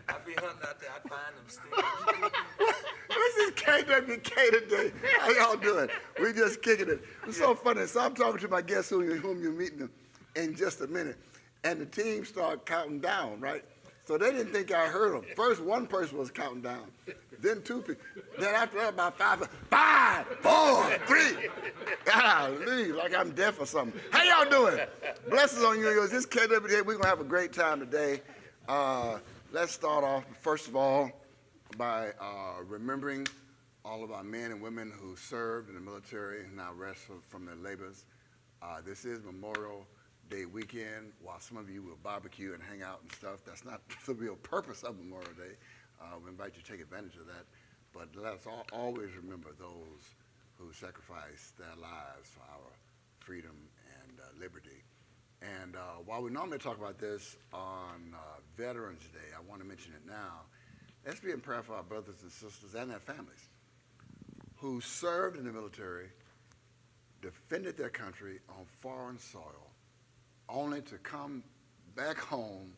I'd be hunting out there. I'd find them sticks. This is KWK today. How y'all doing? We just kicking it. It's so funny. So I'm talking to my guests whom you're meeting in just a minute, and the team started counting down, right? So they didn't think I heard them. First, one person was counting down. Then two people. Then after that, about five, 4, 3. Golly, like I'm deaf or something. How y'all doing? Blessings on you and yours. This is KWK. We're going to have a great time today. Let's start off, first of all, by remembering all of our men and women who served in the military and now rest from their labors. This is Memorial Day weekend. While some of you will barbecue and hang out and stuff, that's not the real purpose of Memorial Day. We invite you to take advantage of that. But let us always remember those who sacrificed their lives for our freedom and liberty. And while we normally talk about this on Veterans Day, I want to mention it now. Let's be in prayer for our brothers and sisters and their families who served in the military, defended their country on foreign soil, only to come back home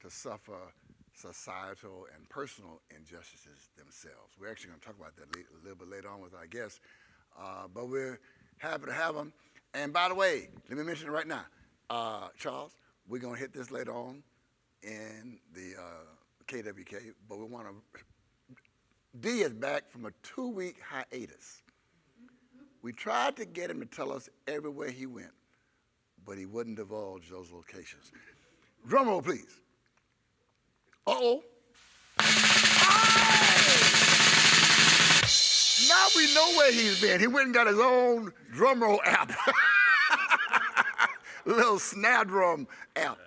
to suffer societal and personal injustices themselves. We're actually going to talk about that a little bit later on with our guests, but we're happy to have them. And by the way, let me mention it right now. Charles, we're going to hit this later on in the KWK, but we want to. D is back from a 2-week hiatus. We tried to get him to tell us everywhere he went, but he wouldn't divulge those locations. Drum roll, please. Uh-oh. Now we know where he's been. He went and got his own drum roll app. Little snare drum app.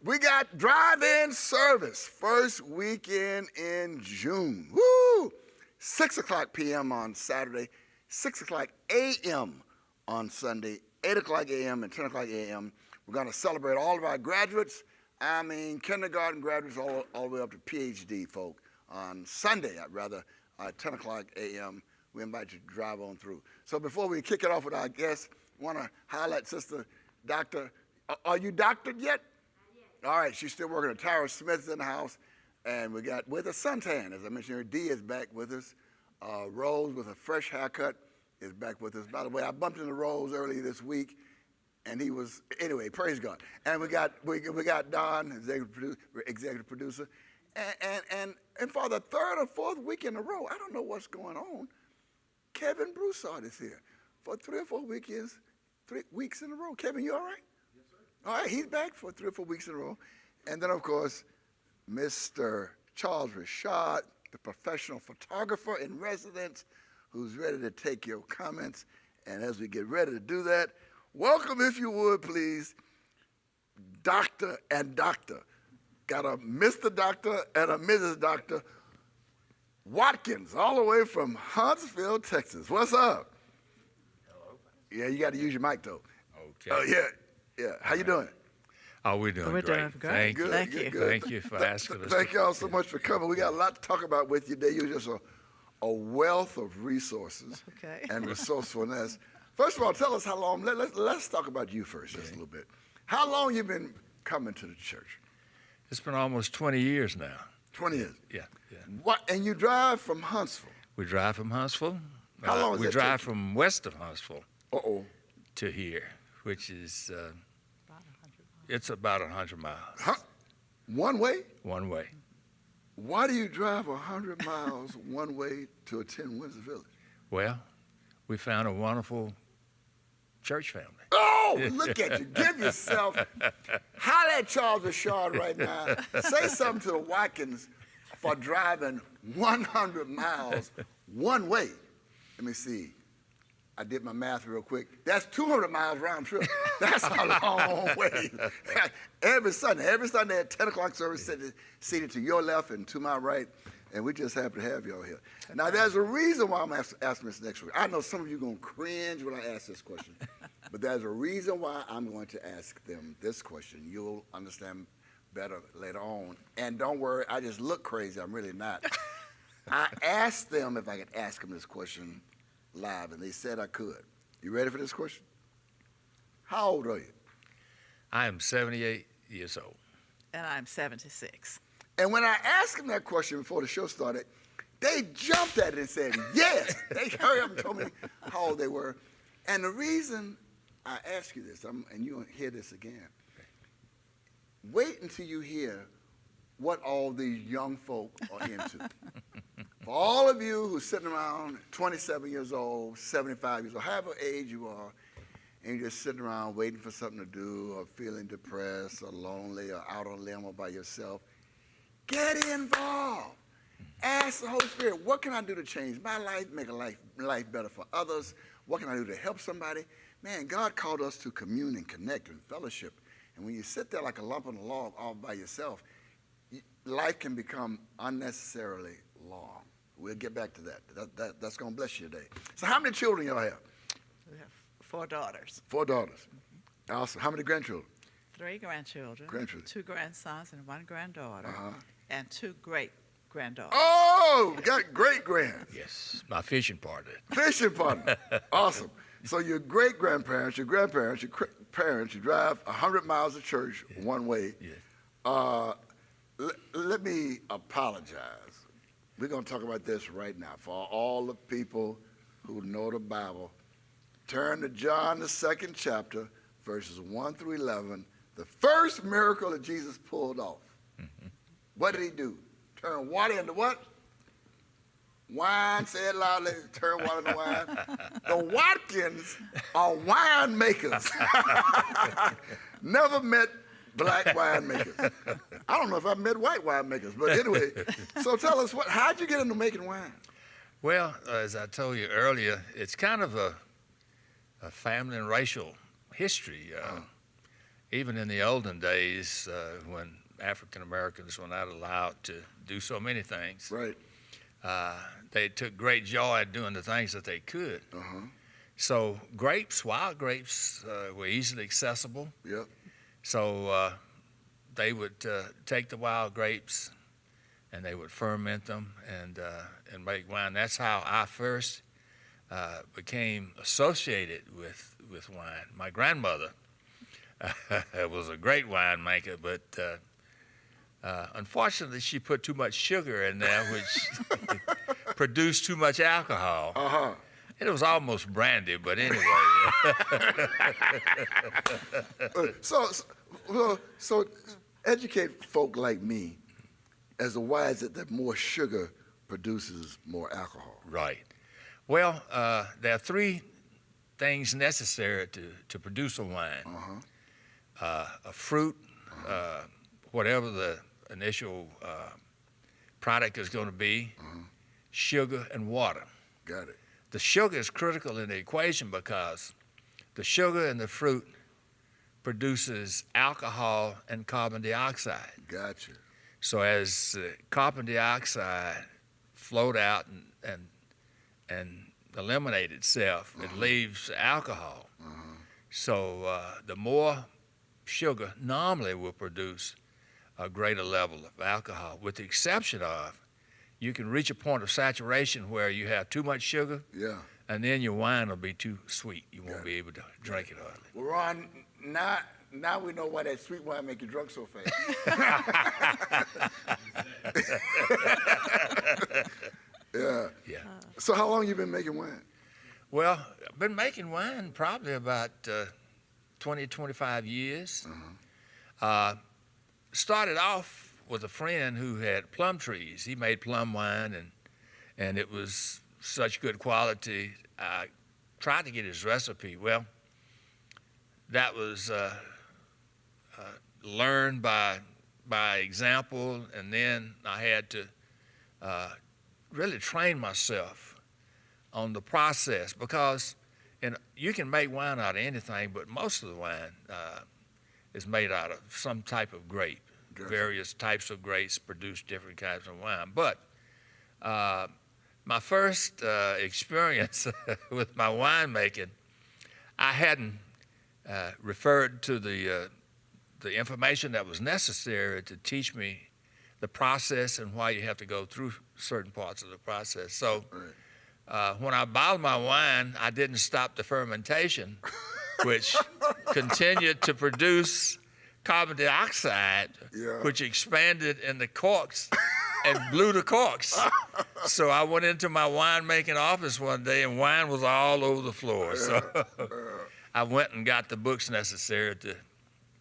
We got drive-in service, first weekend in June. Woo! 6 o'clock p.m. on Saturday, 6 o'clock a.m. on Sunday, 8 o'clock a.m. and 10 o'clock a.m. We're going to celebrate all of our graduates. I mean, kindergarten graduates all the way up to PhD folk on Sunday, at 10 o'clock a.m. We invite you to drive on through. So before we kick it off with our guests, I want to highlight Sister Dr. Are you doctored yet? All right, she's still working. Tara Smith's in the house, and we got with us Suntan, as I mentioned her. Dee is back with us. Rose with a fresh haircut is back with us. By the way, I bumped into Rose earlier this week, and he was, anyway, praise God. And we got Don, executive producer, and for the third or fourth week in a row, I don't know what's going on, Kevin Broussard is here for 3 or 4 weekends, 3 weeks in a row. Kevin, you all right? All right, he's back for 3 or 4 weeks in a row. And then, of course, Mr. Charles Rashad, the professional photographer in residence, who's ready to take your comments. And as we get ready to do that, welcome, if you would, please, Doctor and Doctor. Got a Mr. Doctor and a Mrs. Doctor. Watkins, all the way from Huntsville, Texas. What's up? Hello. Yeah, you got to use your mic, though. Okay. Yeah. How you doing? Oh, we're doing great. Doing great. Thank you. Good. Thank you for asking us. Thank y'all so much for coming. We got a lot to talk about with you today. You're just a wealth of resources and resourcefulness. First of all, tell us how long. Let's talk about you first, just a little bit. How long you been coming to the church? It's been almost 20 years now. 20 years. Yeah. What? And you drive from Huntsville? We drive from Huntsville. How long does we that drive take? from west of Huntsville to here, which is it's about 100 miles. Huh? One way? One way. Why do you drive 100 miles one way to attend Windsor Village? Well, we found a wonderful church family. Oh, look at you. Give yourself. Holler at Charles Rashad right now. Say something to the Watkins for driving 100 miles one way. Let me see. I did my math real quick. That's 200 miles round trip. That's a long way. Every Sunday at 10 o'clock service, seated to your left and to my right, and we just happy to have y'all here. Now, there's a reason why I'm asking this next week. I know some of you are going to cringe when I ask this question, but there's a reason why I'm going to ask them this question. You'll understand better later on. And don't worry, I just look crazy. I'm really not. I asked them if I could ask them this question live, and they said I could. You ready for this question? How old are you? I am 78 years old. And I'm 76. And when I asked them that question before the show started, they jumped at it and said, yes. They hurried up and told me how old they were. And the reason I ask you this, and you'll hear this again, wait until you hear what all these young folk are into. For all of you who's sitting around 27 years old, 75 years old, however age you are, and you're just sitting around waiting for something to do or feeling depressed or lonely or out on a limb or by yourself, get involved. Ask the Holy Spirit, what can I do to change my life, make a life better for others? What can I do to help somebody? Man, God called us to commune and connect and fellowship. And when you sit there like a lump on a log all by yourself, life can become unnecessarily long. We'll get back to that. That's going to bless you today. So how many children y'all have? We have 4 daughters. 4 daughters. Awesome. How many grandchildren? 3 grandchildren. 2 grandsons and 1 granddaughter. And 2 great-granddaughters. Oh, got great grand. Yes, my fishing partner. Fishing partner. Awesome. So your great-grandparents, your grandparents, your parents, you drive 100 miles to church one way. Yes. Let me apologize. We're going to talk about this right now. For all the people who know the Bible, turn to John, the 2nd chapter, verses 1 through 11, the first miracle that Jesus pulled off. What did he do? Turn water into what? Wine. Say it loudly. Turn water into wine. The Watkins are wine makers. Never met black winemakers. I don't know if I've met white winemakers, but anyway. So tell us, how'd you get into making wine? Well, as I told you earlier, it's kind of a family and racial history. Even in the olden days, when African Americans were not allowed to do so many things, right? They took great joy in doing the things that they could. So grapes, wild grapes, were easily accessible. Yep. So they would take the wild grapes and they would ferment them and make wine. That's how I first became associated with wine. My grandmother was a great winemaker, but unfortunately she put too much sugar in there, which produced too much alcohol. It was almost brandy, but anyway. So educate folk like me as to why is it that more sugar produces more alcohol? Right. Well, there are 3 things necessary to produce a wine. A fruit, whatever the initial product is going to be, sugar, and water. Got it. The sugar is critical in the equation because the sugar in the fruit produces alcohol and carbon dioxide. Gotcha. So as carbon dioxide flowed out and eliminate itself, it leaves alcohol. So the more sugar normally will produce a greater level of alcohol, with the exception of you can reach a point of saturation where you have too much sugar, and then your wine will be too sweet. You won't be able to drink it hardly. Well, Ron, now we know why that sweet wine make you drunk so fast. Yeah. So how long you been making wine? Well, I've been making wine probably about 20, 25 years. Started off with a friend who had plum trees. He made plum wine, and it was such good quality. I tried to get his recipe. Well, that was learned by example, and then I had to really train myself on the process, because you can make wine out of anything, but most of the wine is made out of some type of grape. Gotcha. Various types of grapes produce different kinds of wine. But my first experience with my winemaking, I hadn't referred to the information that was necessary to teach me the process and why you have to go through certain parts of the process. So when I bottled my wine, I didn't stop the fermentation, which continued to produce carbon dioxide, Yeah. which expanded in the corks and blew the corks. So I went into my winemaking office one day, and wine was all over the floor. So I went and got the books necessary to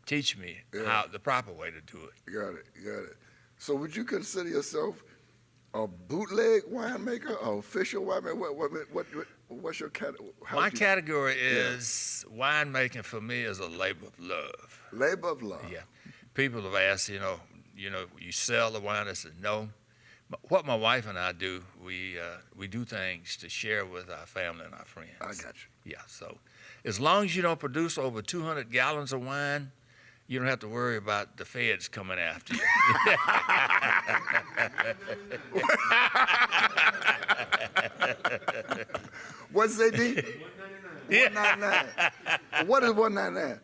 teach me how the proper way to do it. Got it. So would you consider yourself a bootleg winemaker, or official winemaker? What's your category? My category is winemaking for me is a labor of love. Labor of love. Yeah. People have asked, you sell the wine. I said, no. What my wife and I do, we do things to share with our family and our friends. I got you. Yeah. So as long as you don't produce over 200 gallons of wine, you don't have to worry about the feds coming after you. What's it, D? 199. What is 199?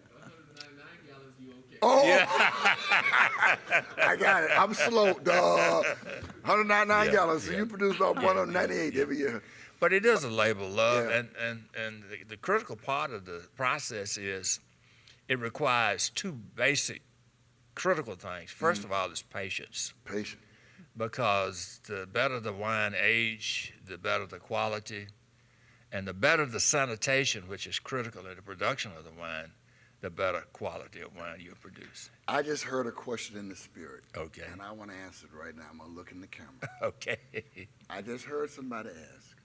Oh, Yeah. I got it. I'm slow, dog. 199 gallons. So you produce about 198 every year. But it is a labor of love, Yeah. and the critical part of the process is it requires two basic critical things. First of all, is patience. Patient. Because the better the wine age, the better the quality, and the better the sanitation, which is critical in the production of the wine, the better quality of wine you produce. I just heard a question in the spirit. Okay. And I want to answer it right now. I'm going to look in the camera. Okay. I just heard somebody ask,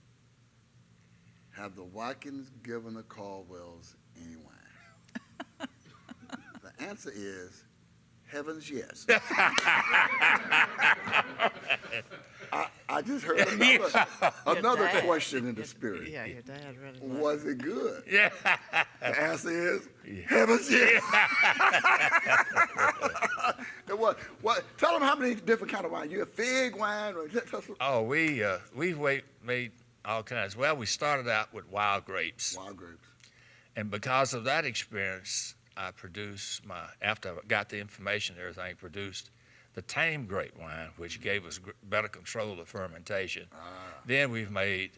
have the Watkins given the Caldwells any wine? The answer is, heavens yes. I just heard another question in the spirit. Yeah, your dad really Was it good? Yeah. The answer is, heavens yes. What? Tell them how many different kind of wine. You have fig wine? Oh, we've made all kinds. Well, we started out with wild grapes. Wild grapes. And because of that experience, I produced after I got the information and everything, produced the tame grape wine, which gave us better control of fermentation. Then we've made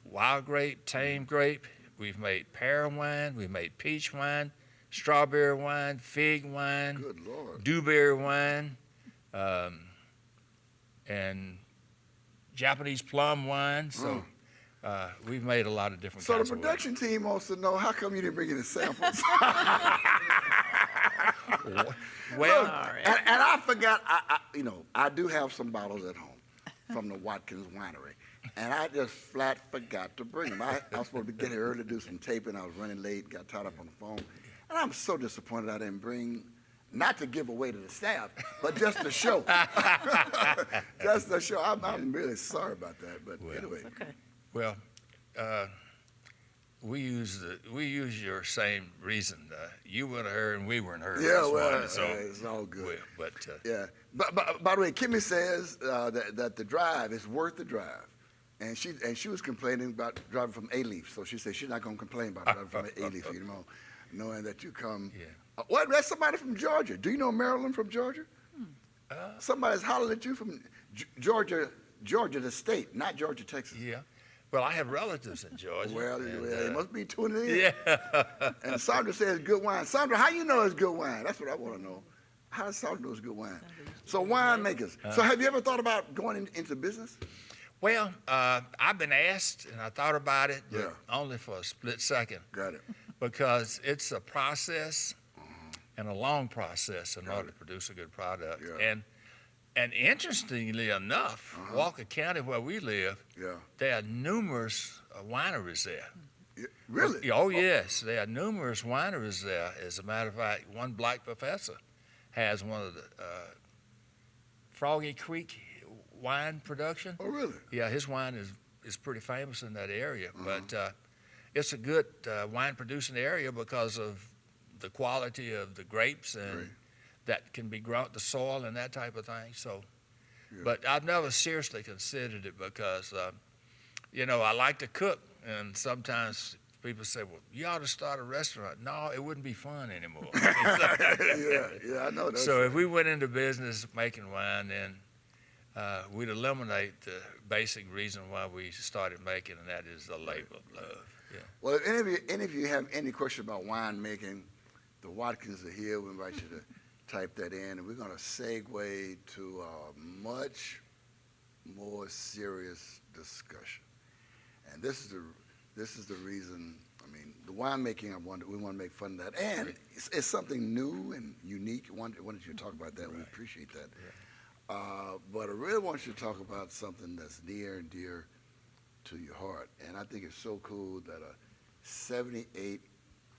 wild grape, tame grape. We've made pear wine. We've made peach wine, strawberry wine, fig wine, Good Lord. dewberry wine, and Japanese plum wine. So we've made a lot of different So kinds the of production team wants to know, how come you didn't bring any samples? Well, and I forgot, I do have some bottles at home from the Watkins winery, and I just flat forgot to bring them. I was supposed to get here early to do some taping. I was running late, got tied up on the phone, and I'm so disappointed I didn't bring, not to give away to the staff, but just to show. Just to show. I'm really sorry about that, but anyway. Okay. well, we use your same reason. You weren't her and we weren't her. Yeah, this well, morning, so it's all good. Yeah. But by the way, Kimmy says that the drive is worth the drive, and she was complaining about driving from A-Leaf, so she said she's not going to complain about driving from A-Leaf anymore, knowing that you come. Yeah. What? That's somebody from Georgia. Do you know Marilyn from Georgia? Somebody's hollered at you from Georgia, the state, not Georgia, Texas. Yeah. Well, I have relatives in Georgia. Well, and, they must be tuning in. Yeah. And Sandra says good wine. Sandra, how you know it's good wine? That's what I want to know. How does Sandra know it's good wine? So winemakers. So have you ever thought about going into business? Well, I've been asked, and I thought about it, but Yeah. only for a split second, Got it. because it's a process and a long process in order to produce a good product. Yeah. And interestingly enough, Walker County, where we live, Yeah. there are numerous wineries there. Yeah. Really? Oh, yes. There are numerous wineries there. As a matter of fact, one black professor has one of the Froggy Creek wine production. Oh, really? Yeah, his wine is pretty famous in that area. But it's a good wine producing area because of the quality of the grapes and Great. that can be grown, the soil and that type of thing. So, Yeah. but I've never seriously considered it because, I like to cook, and sometimes people say, well, you ought to start a restaurant. No, it wouldn't be fun anymore. yeah, I know that. So if we went into business making wine, then we'd eliminate the basic reason why we started making, and that is the labor of love. Yeah. Well, if any of you have any question about winemaking, the Watkins are here, we invite you to type that in, and we're going to segue to a much more serious discussion. And this is the reason. I mean, the winemaking. We want to make fun of that, and it's something new and unique. I wanted you to talk about that. We appreciate that. But I really want you to talk about something that's near and dear to your heart, and I think it's so cool that a 78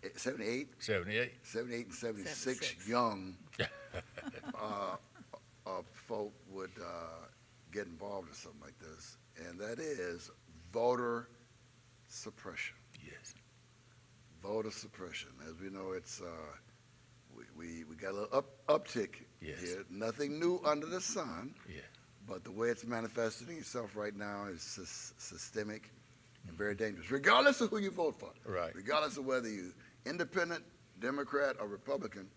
and 76 young folk would get involved in something like this, and that is voter suppression. Yes. Voter suppression. As we know, it's we got a little uptick here. Nothing new under the sun. Yeah. But the way it's manifesting itself right now is systemic and very dangerous, regardless of who you vote for. Right. Regardless of whether you're independent, Democrat, or Republican,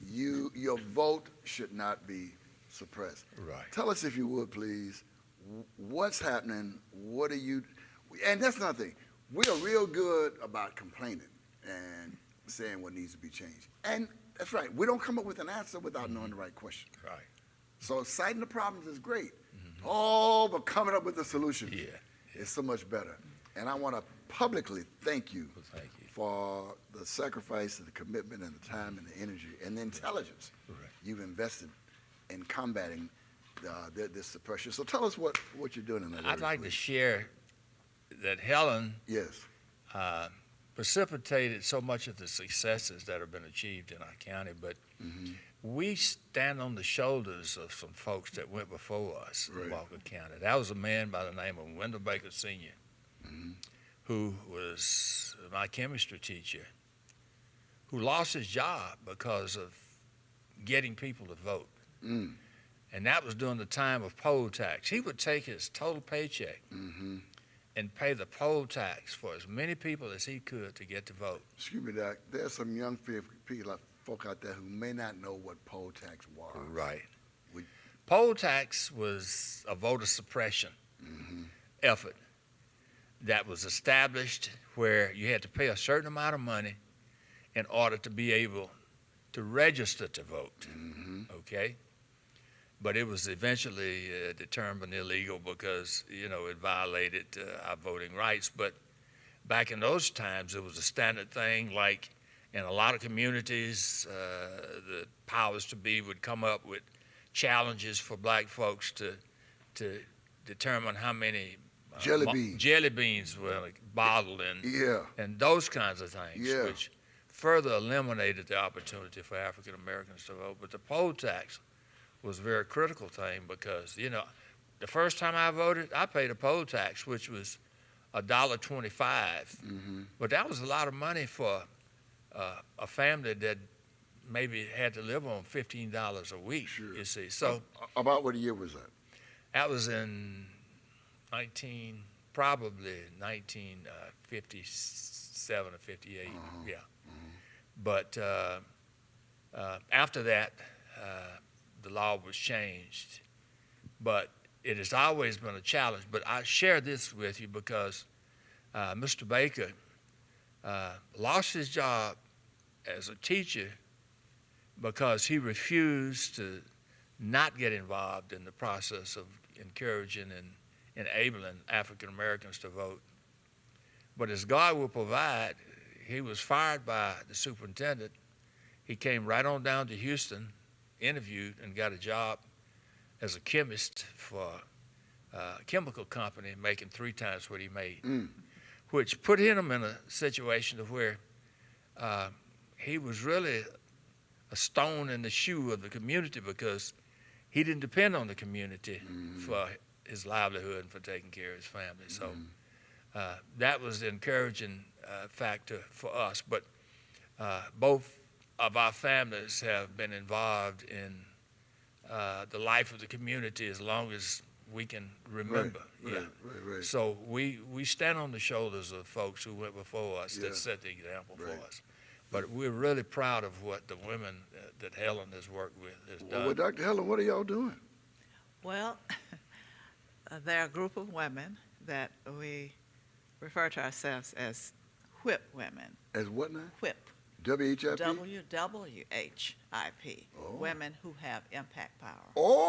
your vote should not be suppressed. Right. Tell us, if you would, please, what's happening? What are you? And that's another thing. We are real good about complaining and saying what needs to be changed. And that's right. We don't come up with an answer without knowing the right question. Right. So citing the problems is great. Oh, but coming up with a solution is so much better. And I want to publicly thank you, for the sacrifice and the commitment and the time and the energy and the intelligence you've invested in combating this suppression. So tell us what you're doing in that area. I'd like to share that Helen precipitated so much of the successes that have been achieved in our county, but we stand on the shoulders of some folks that went before us in Walker County. That was a man by the name of Wendell Baker Sr., who was my chemistry teacher, who lost his job because of getting people to vote. And that was during the time of poll tax. He would take his total paycheck and pay the poll tax for as many people as he could to get to vote. Excuse me, Doc. There's some young people, folk out there who may not know what poll tax was. Right. Poll tax was a voter suppression effort that was established where you had to pay a certain amount of money in order to be able to register to vote. Okay? But it was eventually determined illegal because, it violated our voting rights. But back in those times, it was a standard thing. Like in a lot of communities, the powers to be would come up with challenges for black folks to determine how many jelly beans were bottled and those kinds of things, which further eliminated the opportunity for African Americans to vote. But the poll tax was a very critical thing because, the first time I voted, I paid a poll tax, which was $1.25. But that was a lot of money for a family that maybe had to live on $15 a week, you see. So about what year was that? That was in 1957 or 58, But after that, the law was changed. But it has always been a challenge. But I share this with you because Mr. Baker lost his job as a teacher because he refused to not get involved in the process of encouraging and enabling African Americans to vote. But as God will provide, he was fired by the superintendent. He came right on down to Houston, interviewed, and got a job as a chemist for a chemical company making 3 times what he made, which put him in a situation of where he was really a stone in the shoe of the community because he didn't depend on the community for his livelihood and for taking care of his family. So that was the encouraging factor for us. But both of our families have been involved in the life of the community as long as we can remember. Right. So we stand on the shoulders of folks who went before us that set the example for us. But we're really proud of what the women that Helen has worked with has done. Well, Dr. Helen, what are y'all doing? Well, there are a group of women that we refer to ourselves as whip women. As what now? Whip. WHIP? WWHIP, Women Who Have Impact Power. Oh,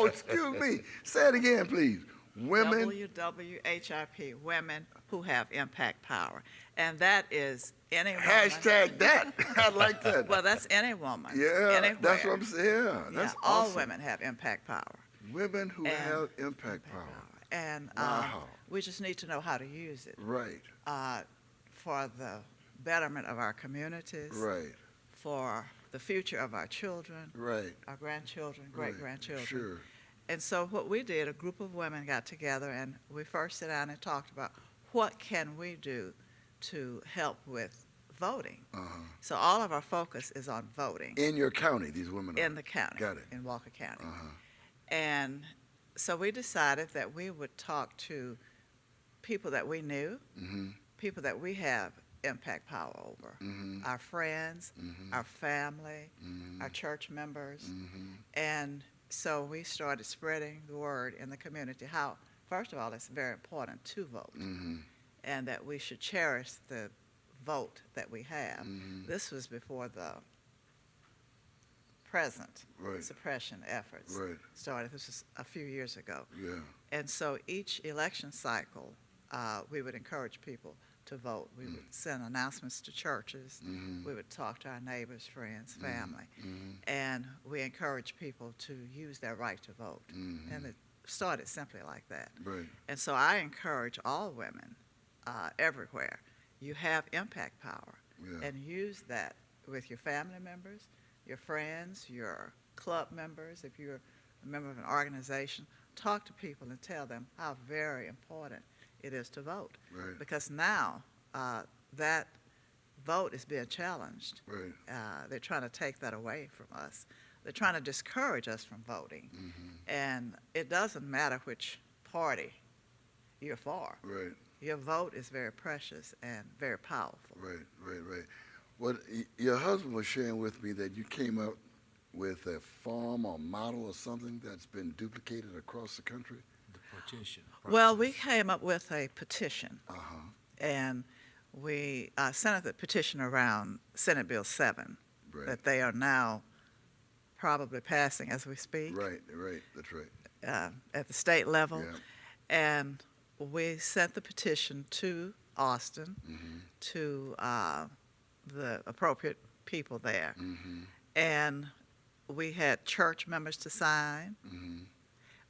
excuse me. Say it again, please. Women. WWHIP, Women Who Have Impact Power. And that is any woman. Hashtag that. I like that. Well, that's any woman. Yeah, anywhere. that's what I'm saying. Yeah, that's all awesome. women have impact power. Women who have impact power. And Wow. we just need to know how to use it. Right. For the betterment of our communities. Right. For the future of our children. Right. Our grandchildren, great-grandchildren. Sure. And so what we did, a group of women got together and we first sat down and talked about what can we do to help with voting. So all of our focus is on voting. In your county, these women are? In the county. Got it. In Walker County. And so we decided that we would talk to people that we knew, people that we have impact power over, our friends, our family, our church members. And so we started spreading the word in the community how, first of all, it's very important to vote and that we should cherish the vote that we have. This was before the present suppression efforts started. This was a few years ago. Yeah. And so each election cycle, we would encourage people to vote. We would send announcements to churches. We would talk to our neighbors, friends, family. And we encourage people to use their right to vote. And it started simply like that. Right. And so I encourage all women everywhere. You have impact power. Yeah. And use that with your family members, your friends, your club members. If you're a member of an organization, talk to people and tell them how very important it is to vote. Right. Because now that vote is being challenged. Right. They're trying to take that away from us. They're trying to discourage us from voting. And it doesn't matter which party you're for. Right. Your vote is very precious and very powerful. Right. Well, your husband was sharing with me that you came up with a form or model or something that's been duplicated across the country. The petition. Well, we came up with a petition, and we sent the petition around Senate Bill 7 that they are now probably passing as we speak. Right, that's right. At the state level. Yeah. And we sent the petition to Austin, to the appropriate people there. And we had church members to sign.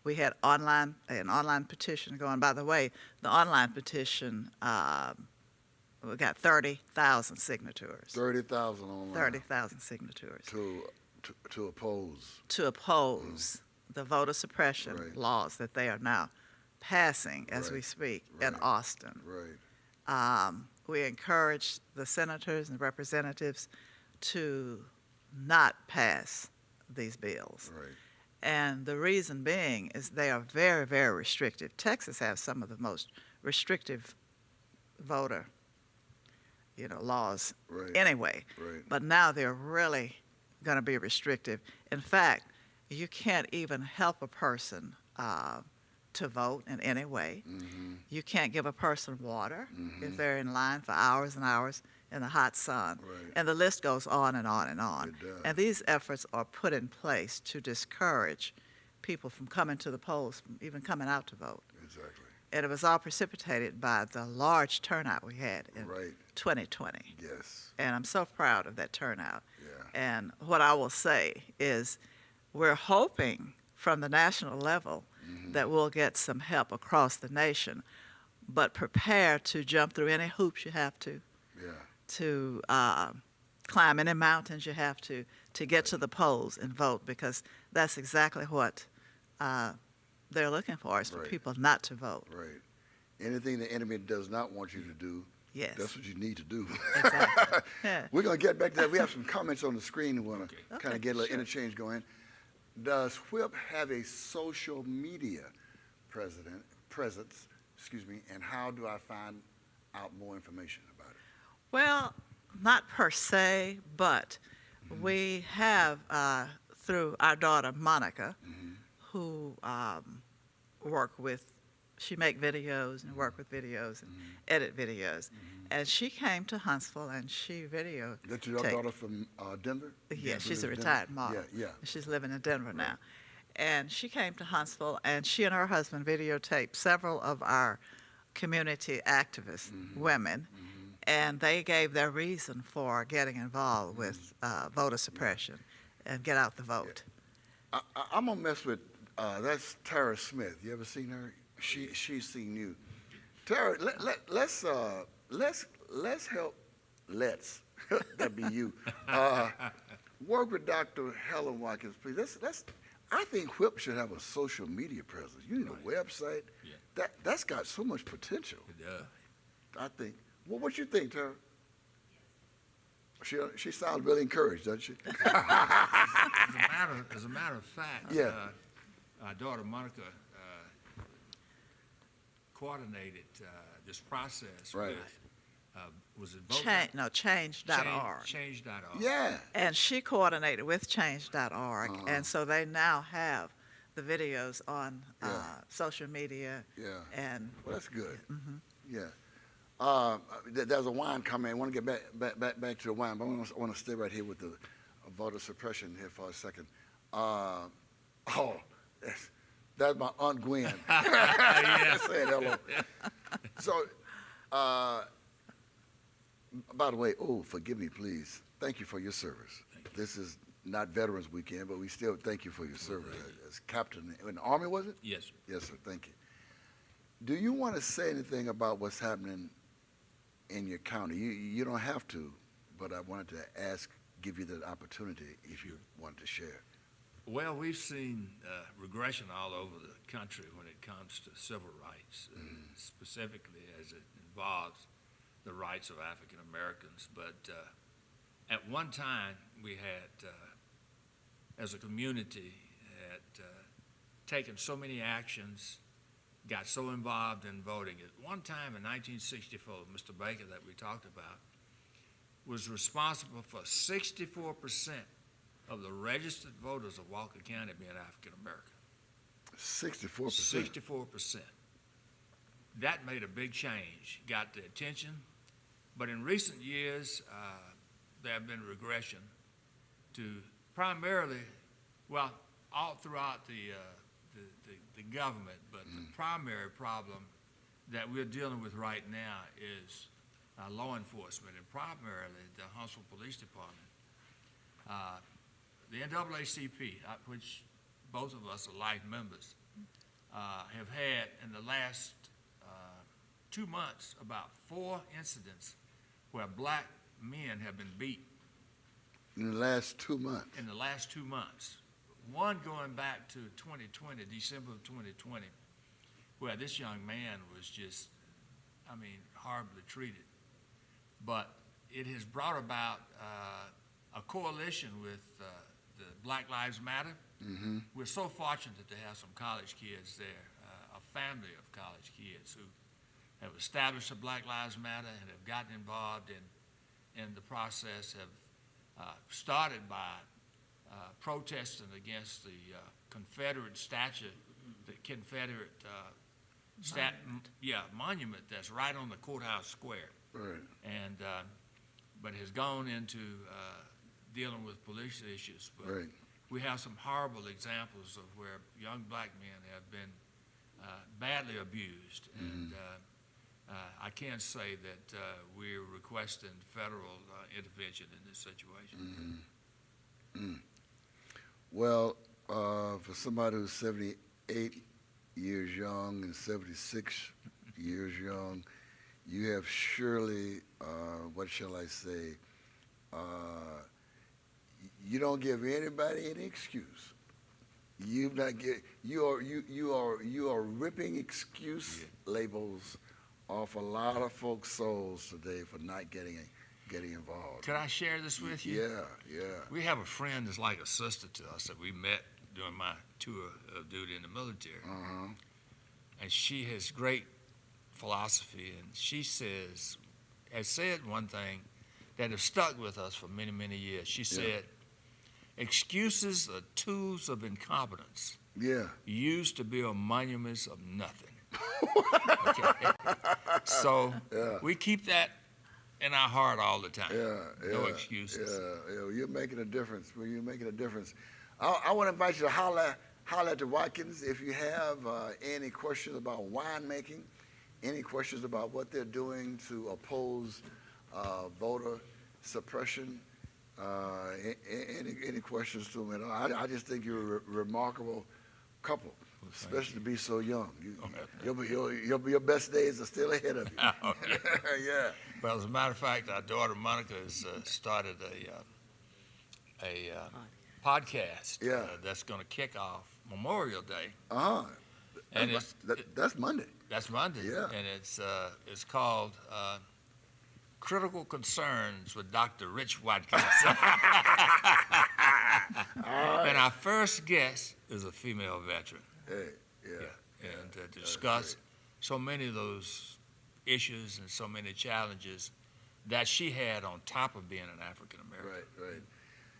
We had an online petition going. By the way, the online petition, we got 30,000 signatures. 30,000 online. 30,000 signatures. To oppose. To oppose the voter suppression laws that they are now passing as we speak in Austin. Right. We encourage the senators and representatives to not pass these bills. Right. And the reason being is they are very, very restrictive. Texas has some of the most restrictive voter, laws anyway. Right. But now they're really going to be restrictive. In fact, you can't even help a person to vote in any way. You can't give a person water if they're in line for hours and hours in the hot sun. Right. And the list goes on and on and on. It does. And these efforts are put in place to discourage people from coming to the polls, from even coming out to vote. Exactly. And it was all precipitated by the large turnout we had in 2020. Yes. And I'm so proud of that turnout. Yeah. And what I will say is we're hoping from the national level that we'll get some help across the nation, but prepare to jump through any hoops you have to climb any mountains you have to get to the polls and vote, because that's exactly what they're looking for, is for people not to vote. Right. Anything the enemy does not want you to do, that's what you need to do. Exactly. Yeah. We're going to get back to that. We have some comments on the screen. We want to kind of get a little interchange going. Does WHIP have a social media presence, and how do I find out more information about it? Well, not per se, but we have, through our daughter Monica, who work with she make videos and work with videos and edit videos. And she came to Huntsville and she videotaped. That's your daughter from Denver? Yeah, Denver, she's a Denver? retired model. Yeah. She's living in Denver now. And she came to Huntsville, and she and her husband videotaped several of our community activist women, and they gave their reason for getting involved with voter suppression and get out the vote. I'm gonna mess with. That's Tara Smith. You ever seen her? She's seen you. Tara, let's help. Let's that be you. Work with Dr. Helen Watkins, please. I think WHIP should have a social media presence. You need a website. Yeah. That's got so much potential. It does. I think. Well, what you think, Tara? She sounds really encouraged, doesn't she? As a matter of fact, Yeah. our daughter Monica coordinated this process Right. with, was it vote? Change.org. Change.org. Yeah. And she coordinated with Change.org, and so they now have the videos on social media. Yeah. And Well, that's good. Yeah. There's a wine coming. I want to get back to the wine, but I want to stay right here with the voter suppression here for a second. That's my Aunt Gwen. Saying hello. So, by the way, forgive me, please. Thank you for your service. This is not Veterans Weekend, but we still thank you for your service as captain in the Army, was it? Yes, sir. Yes, sir. Thank you. Do you want to say anything about what's happening in your county? You don't have to, but I wanted to give you that opportunity if you wanted to share. Well, we've seen regression all over the country when it comes to civil rights, specifically as it involves the rights of African Americans. But at one time, we had, as a community, had taken so many actions, got so involved in voting. At one time in 1964, Mr. Baker that we talked about was responsible for 64% of the registered voters of Walker County being African American. 64%. 64%. That made a big change, got the attention. But in recent years, there have been regression to primarily, well, all throughout the government, but the primary problem that we're dealing with right now is law enforcement, and primarily the Huntsville Police Department. The NAACP, which both of us are life members, have had in the last 2 months about 4 incidents where black men have been beat. In the last 2 months. In the last 2 months. One going back to 2020, December of 2020, where this young man was just, horribly treated. But it has brought about a coalition with the Black Lives Matter. Mm-hmm. We're so fortunate to have some college kids there, a family of college kids who have established the Black Lives Matter and have gotten involved in the process, have started by protesting against the Confederate statue, the Confederate monument that's right on the courthouse square. Right. And but has gone into dealing with police issues. But Right. we have some horrible examples of where young black men have been badly abused. And I can say that we're requesting federal intervention in this situation. Well, for somebody who's 78 years young and 76 years young, you have surely, what shall I say, you don't give anybody any excuse. You are ripping excuse labels off a lot of folks' souls today for not getting involved. Could I share this with you? Yeah. We have a friend that's like a sister to us that we met during my tour of duty in the military. Uh-huh. And she has great philosophy, and she has said one thing that has stuck with us for many, many years. She said, excuses are tools of incompetence Yeah. used to build monuments of nothing. Okay. So Yeah. we keep that in our heart all the time. Yeah, No yeah, excuses. Yeah, you're making a difference. Well, you're making a difference. I want to invite you to holler at the Watkins if you have any questions about winemaking, any questions about what they're doing to oppose voter suppression. Any questions to them? I just think you're a remarkable couple, especially to be so young. Your best days are still ahead of you. Oh, yeah. Yeah. Well, as a matter of fact, our daughter Monica has started a podcast Yeah. that's going to kick off Memorial Day, Uh-huh. and That's Monday. that's Monday, Yeah. and it's called Critical Concerns with Dr. Rich Watkins. And our first guest is a female veteran. Hey, yeah. And to discuss so many of those issues and so many challenges that she had on top of being an African American. Right.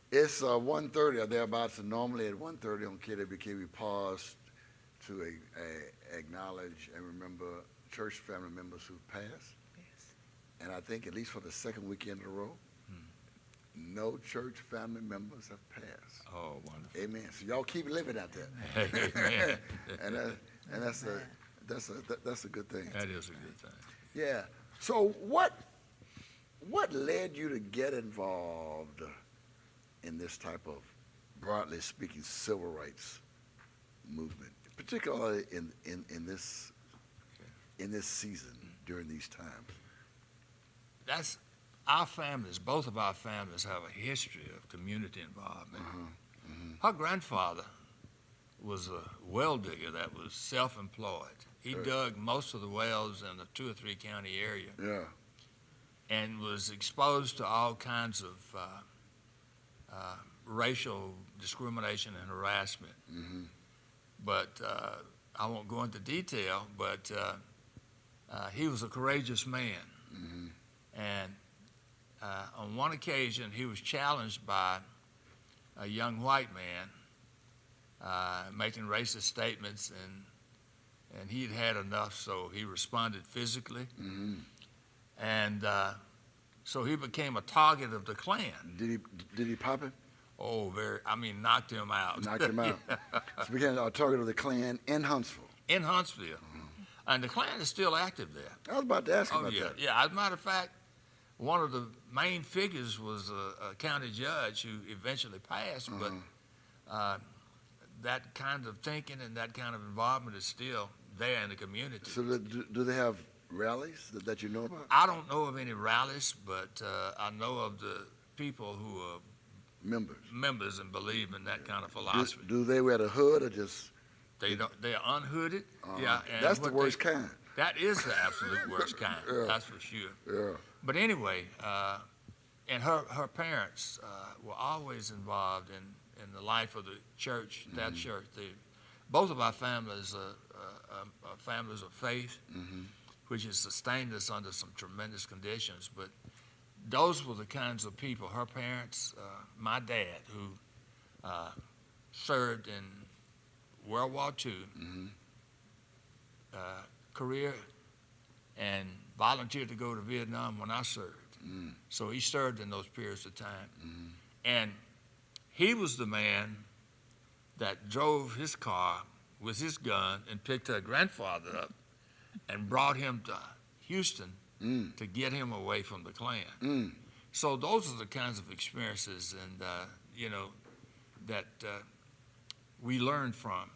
It's 1:30 or thereabouts, and normally at 1:30 on KWK we pause to acknowledge and remember church family members who've passed. Yes. And I think at least for the second weekend in a row, no church family members have passed. Oh, wonderful. Amen. So y'all keep living out there. Amen. and that's a good thing. That is a good thing. Yeah. So what led you to get involved in this type of, broadly speaking, civil rights movement, particularly in this season during these times? That's our families, both of our families have a history of community involvement. Her grandfather was a well digger that was self-employed. He dug most of the wells in the 2 or 3 county area. Yeah. And was exposed to all kinds of racial discrimination and harassment. But I won't go into detail, but he was a courageous man. And on one occasion, he was challenged by a young white man making racist statements, and he'd had enough, so he responded physically. And so he became a target of the Klan. Did he pop him? Oh, knocked him out. Knocked him out. So became a target of the Klan in Huntsville. In Huntsville. And the Klan is still active there. I was about to ask you Oh, about yeah. that. Yeah, as a matter of fact, one of the main figures was a county judge who eventually passed, but that kind of thinking and that kind of involvement is still there in the community. So do they have rallies that you know about? I don't know of any rallies, but I know of the people who are members and believe in that kind of philosophy. Do they wear the hood or just? They are unhooded. Yeah, and that's the worst kind. That is the absolute worst kind. Yeah. That's for sure. Yeah. But anyway, and her parents were always involved in the life of the church. That church. Both of our families are families of faith, which has sustained us under some tremendous conditions. But those were the kinds of people. Her parents, my dad, who served in World War II, career, and volunteered to go to Vietnam when I served. So he served in those periods of time. And he was the man that drove his car with his gun and picked her grandfather up and brought him to Houston to get him away from the Klan. So those are the kinds of experiences and, that we learned from.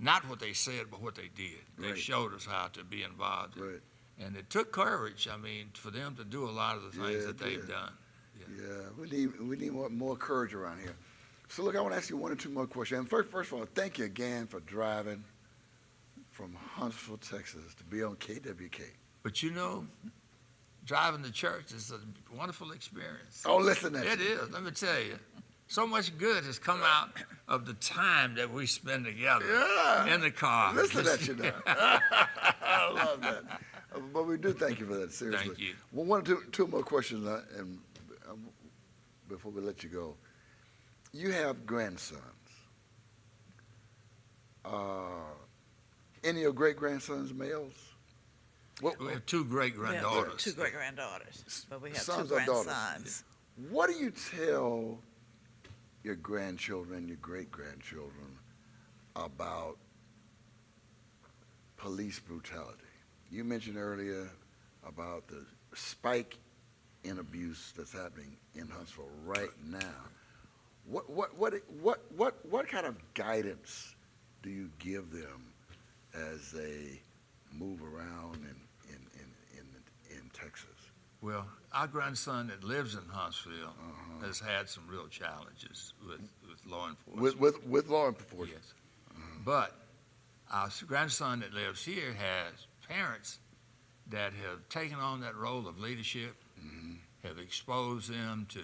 Not what they said, but what they did. They showed us how to be involved. Right. And it took courage, for them to do a lot of the things that they've done. Yeah, we need more courage around here. So look, I want to ask you 1 or 2 more questions. And first of all, thank you again for driving from Huntsville, Texas to be on KWK. But driving to church is a wonderful experience. Oh, listen to It is, let me tell you. So much good has come out of the time that we spend together in the car. Listen at you now. I love that. But we do thank you for that, seriously. Thank you. Well, 1 or 2 more questions and before we let you go. You have grandsons. Any of your great-grandsons males? What, We have two great We have granddaughters. two great-granddaughters, but we have two Sons or daughters? grandsons. what do you tell your grandchildren, your great-grandchildren about police brutality? You mentioned earlier about the spike in abuse that's happening in Huntsville right now. What kind of guidance do you give them as they move around in Texas? Well, our grandson that lives in Huntsville has had some real challenges with law enforcement. With law enforcement. Yes. But our grandson that lives here has parents that have taken on that role of leadership, have exposed them to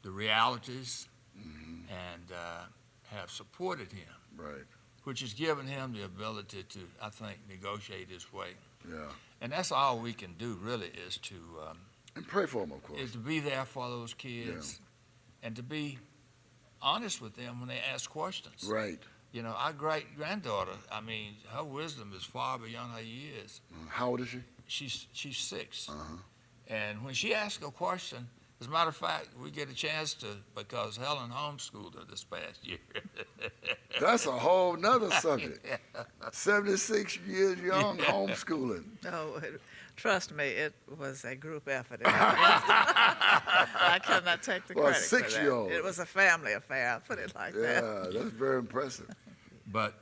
the realities, and have supported him, Right. which has given him the ability to, I think, negotiate his way. Yeah. And that's all we can do, really, is to And pray for them, of course. be there for those kids, and to be honest with them when they ask questions. Right. You know, our great-granddaughter, I mean, her wisdom is far beyond her years. How old is she? She's 6. Uh-huh. And when she asks a question, as a matter of fact, we get a chance to, because Helen homeschooled her this past year. That's a whole nother subject. 76 years young, homeschooling. No, trust me, it was a group effort. I cannot take the For a credit for that. 6-year-old. It was a family affair, I'll put it like that. Yeah, that's very impressive. But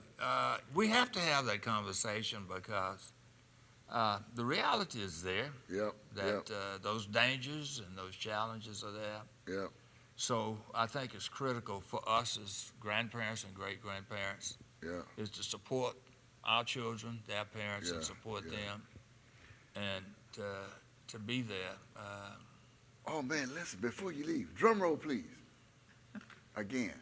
we have to have that conversation because the reality is there, Yep. that those dangers and those challenges are there. Yep. So I think it's critical for us as grandparents and great-grandparents Yeah. is to support our children, their parents, and Yeah, support yeah. them, and to be there. Oh man, listen, before you leave, drum roll please. Again.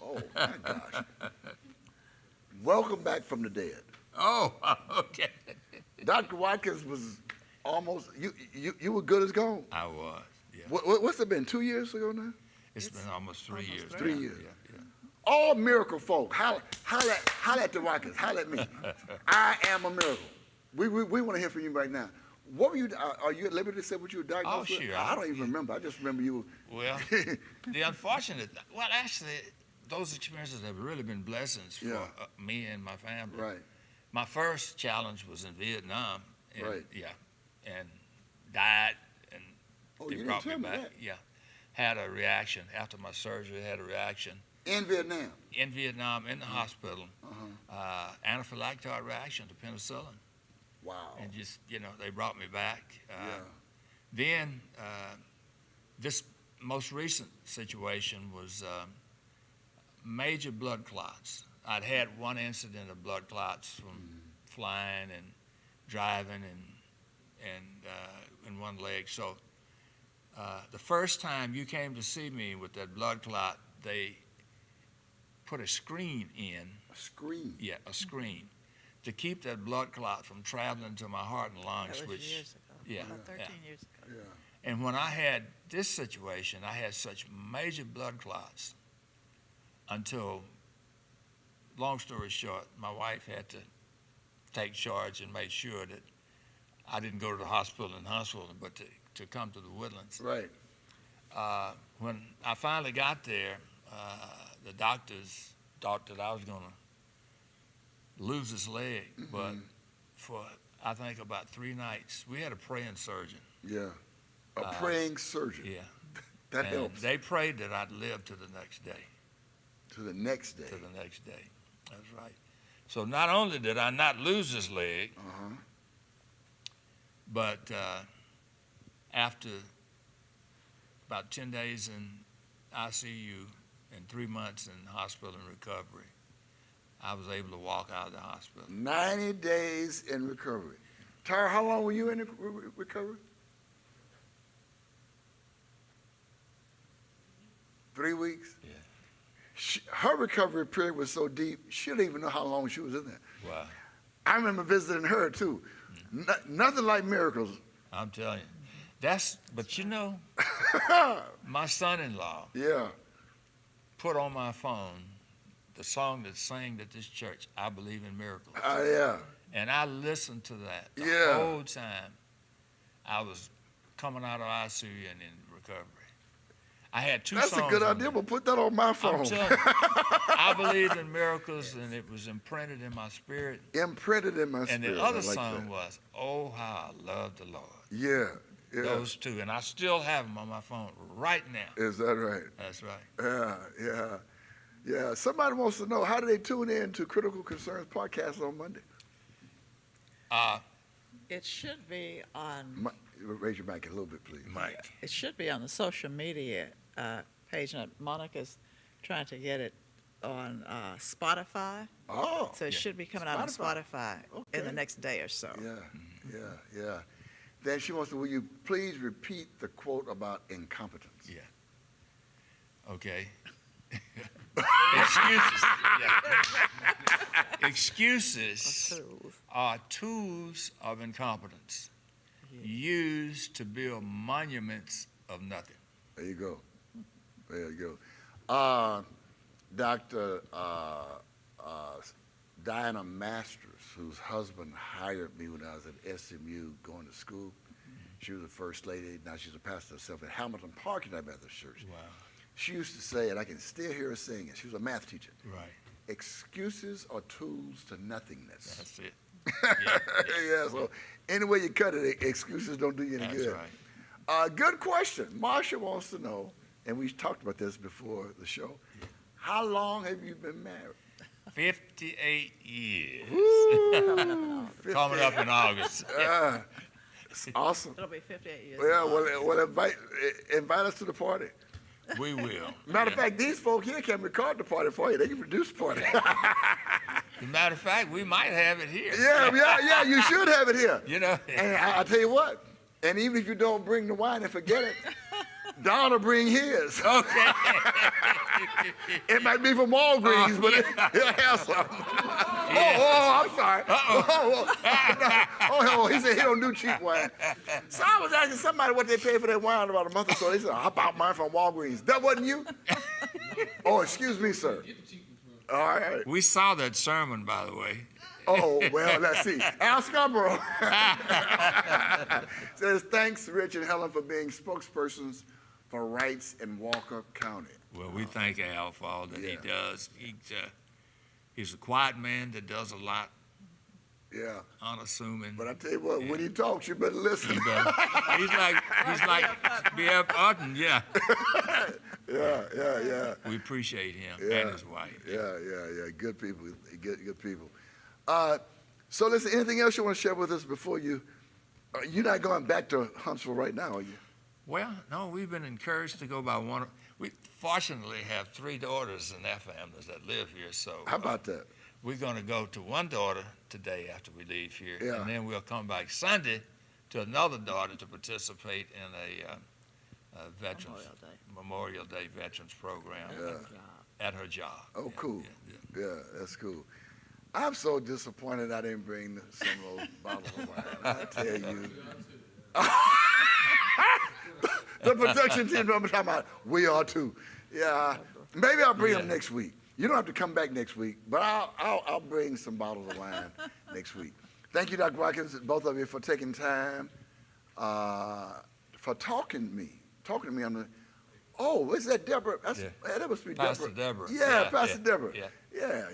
Oh my gosh. Welcome back from the dead. Oh, okay. Dr. Watkins was almost, you were good as gone. I was, yeah. What's it been, 2 years ago now? It's been almost 3 almost years. 3 now. years. Yeah. All miracle folk, holla at the Watkins, holla at me. I am a miracle. We want to hear from you right now. What were you, are you at liberty to say what you were diagnosed with? sure. I don't even remember. I just remember you. Well, the unfortunate, well, actually, those experiences have really been blessings for Yeah. me and my family. Right. My first challenge was in Vietnam. And, Right. Yeah, and died, and Oh, they you didn't brought me tell me back. that. Yeah, had a reaction after my surgery. Had a reaction In Vietnam. in Vietnam in the hospital. Uh-huh. Anaphylactic reaction to penicillin, Wow. and just they brought me back. Yeah. Then this most recent situation was major blood clots. I'd had one incident of blood clots from flying and driving and in one leg. So the first time you came to see me with that blood clot, they put a screen in. A screen. Yeah, a screen to keep that blood clot from traveling to my heart and lungs. That was which, years ago. yeah, About 13 yeah. years ago. Yeah. And when I had this situation, I had such major blood clots until, long story short, my wife had to take charge and make sure that I didn't go to the hospital in Huntsville, but to come to the Woodlands. Right. When I finally got there, the doctors thought that I was going to lose this leg, but for, I think, about 3 nights, we had a praying surgeon. Yeah. A praying surgeon. Yeah. That And helps. they prayed that I'd live to the next day. To the next day. To the next day. That's right. So not only did I not lose this leg, Uh-huh. but after about 10 days in ICU and 3 months in hospital and recovery, I was able to walk out of the hospital. 90 days in recovery. Tara, how long were you in recovery? 3 weeks? Yeah. Her recovery period was so deep, she didn't even know how long she was in there. Wow. I remember visiting her too. Nothing like miracles. I'm telling you. But you know, My son-in-law Yeah. put on my phone the song that's sang at this church, I Believe in Miracles. Yeah. And I listened to that the Yeah. whole time I was coming out of ICU and in recovery. I had two That's songs. a good on idea. there. We'll put that on my phone. I'm telling you, I believed in miracles, and it was imprinted in my spirit. Imprinted in my And spirit. the other I like song that. was, Oh, How I Love the Lord. Yeah. Yeah. Those two. And I still have them on my phone right now. Is that right? That's right. Yeah, yeah, yeah. Somebody wants to know, how do they tune in to Critical Concerns podcast on Monday? It should be on. Raise your mic a little bit, please. Mike. It should be on the social media page. Now, Monica's trying to get it on Spotify, Oh, so it should be coming out on Spotify in Okay. the next day or so. yeah. Then she wants to, will you please repeat the quote about incompetence? Yeah. Okay. Excuses. Yeah. Excuses Tools. are tools of incompetence used to build monuments of nothing. There you go. There you go. Dr. Diana Masters, whose husband hired me when I was at SMU going to school. She was the first lady. Now she's a pastor herself at Hamilton Park United Methodist Church. Wow. She used to say, and I can still hear her saying it, she was a math teacher, Right. excuses are tools to nothingness. That's it. Yeah, so any way you cut it, excuses don't do you any That's good. right. Good question. Marsha wants to know, and we talked about this before the show, how long have you been married? 58 years. Ooh, Coming up in August. It's awesome. It'll be 58 years. Yeah, well, invite us to the party. We will. Matter of fact, these folk here can record the party for you. They can produce the party. As a matter of fact, we might have it here. yeah, you should have it here. You know. And I tell you what, and even if you don't bring the wine and forget it, Don will bring his. Okay. It might be from Walgreens, but he'll have some. Oh, I'm sorry. He said he don't do cheap wine. So I was asking somebody what they paid for that wine about a month or so. They said, I bought mine from Walgreens. That wasn't you? Oh, excuse me, sir. All right. We saw that sermon, by the way. Oh, well, let's see. Al Scarborough says, thanks, Rich and Helen, for being spokespersons for rights in Walker County. Well, we thank Al for all that he Yeah. does. He's a quiet man that does a lot, Yeah. unassuming. But I tell you what, when he talks, you better listen. He's like B.F. Utton, yeah. Yeah. We appreciate him Yeah. and his wife. Yeah. Good people. Good people. So listen, anything else you want to share with us before you're not going back to Huntsville right now, are you? Well, no, we've been encouraged to go by one. We fortunately have 3 daughters in their families that live here, so How about that? we're going to go to one daughter today after we leave here, Yeah. and then we'll come back Sunday to another daughter to participate in a veterans Memorial Day veterans program at her job. Oh, Yeah, cool. yeah. Yeah, that's cool. I'm so disappointed I didn't bring some of those bottles of wine. I tell you. The production team, I'm talking about, we are too. Yeah, maybe I'll bring them next week. You don't have to come back next week, but I'll bring some bottles of wine next week. Thank you, Dr. Watkins, both of you, for taking time, for talking to me on the. Oh, is that Deborah? That must be Pastor Deborah. Deborah. Yeah, Pastor Deborah. Yeah. Yeah.